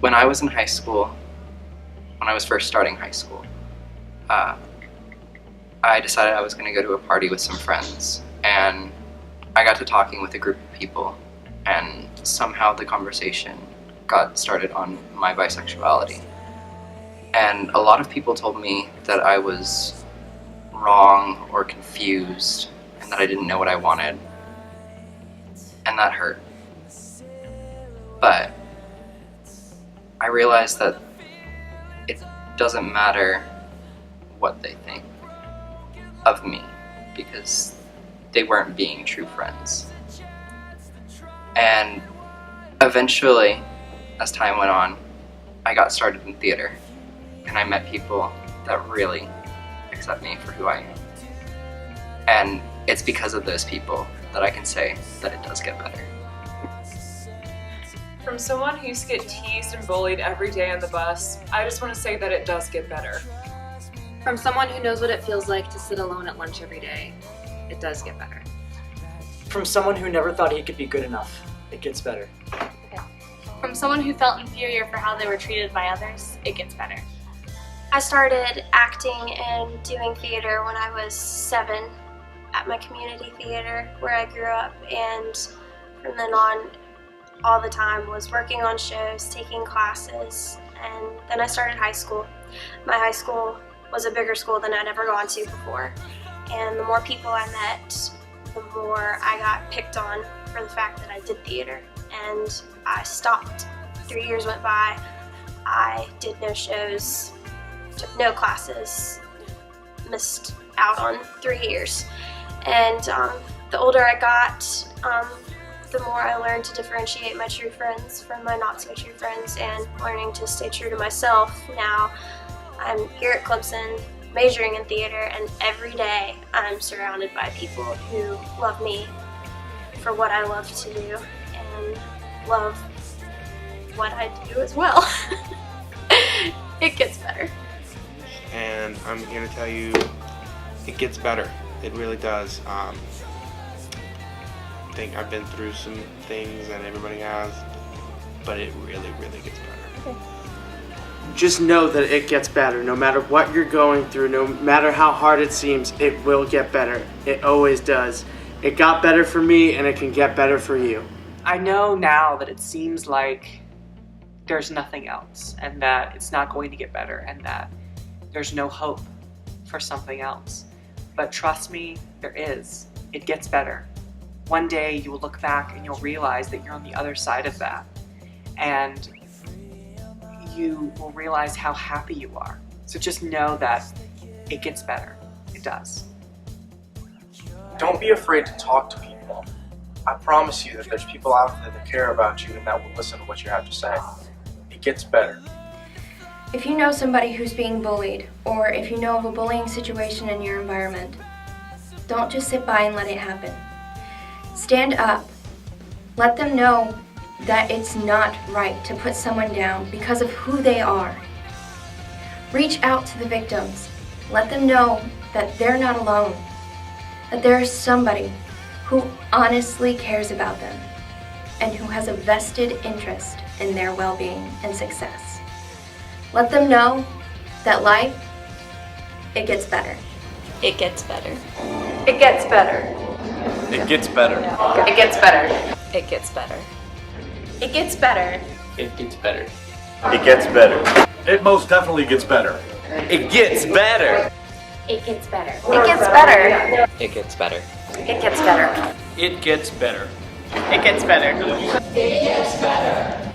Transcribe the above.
When I was in high school, when I was first starting high school, I decided I was going to go to a party with some friends, and I got to talking with a group of people, and somehow the conversation got started on my bisexuality. And a lot of people told me that I was wrong or confused and that I didn't know what I wanted, and that hurt. But I realized that it doesn't matter what they think of me, because they weren't being true friends. And eventually, as time went on, I got started in theater, and I met people that really accept me for who I am. And it's because of those people that I can say that it does get better. From someone who used to get teased and bullied every day on the bus, I just want to say that it does get better. From someone who knows what it feels like to sit alone at lunch every day, it does get better. From someone who never thought he could be good enough, it gets better. From someone who felt inferior for how they were treated by others, it gets better. I started acting and doing theater when I was 7 at my community theater where I grew up, and from then on all the time was working on shows, taking classes, and then I started high school. My high school was a bigger school than I'd ever gone to before, and the more people I met, the more I got picked on for the fact that I did theater, and I stopped. 3 years went by, I did no shows, took no classes, missed out on 3 years. And the older I got, the more I learned to differentiate my true friends from my not so true friends, and learning to stay true to myself. Now I'm here at Clemson majoring in theater, and every day I'm surrounded by people who love me for what I love to do and love what I do as well. It gets better. And I'm here to tell you it gets better. It really does. I think I've been through some things that everybody has, but it really, really gets better. Okay. Just know that it gets better. No matter what you're going through, no matter how hard it seems, it will get better. It always does. It got better for me, and it can get better for you. I know now that it seems like there's nothing else, and that it's not going to get better, and that there's no hope for something else. But trust me, there is. It gets better. One day you will look back and you'll realize that you're on the other side of that. And you will realize how happy you are. So just know that it gets better. It does. Don't be afraid to talk to people. I promise you that there's people out there that care about you and that will listen to what you have to say. It gets better. If you know somebody who's being bullied, or if you know of a bullying situation in your environment, don't just sit by and let it happen. Stand up. Let them know that it's not right to put someone down because of who they are. Reach out to the victims. Let them know that they're not alone, that there is somebody who honestly cares about them and who has a vested interest in their well-being and success. Let them know that life, it gets better. It gets better. It gets better. It gets better. It gets better. It gets better. It gets better. It gets better. It gets better. It most definitely gets better. It gets better. It gets better. It gets better. It gets better. It gets better. It gets better. It gets better. It gets better.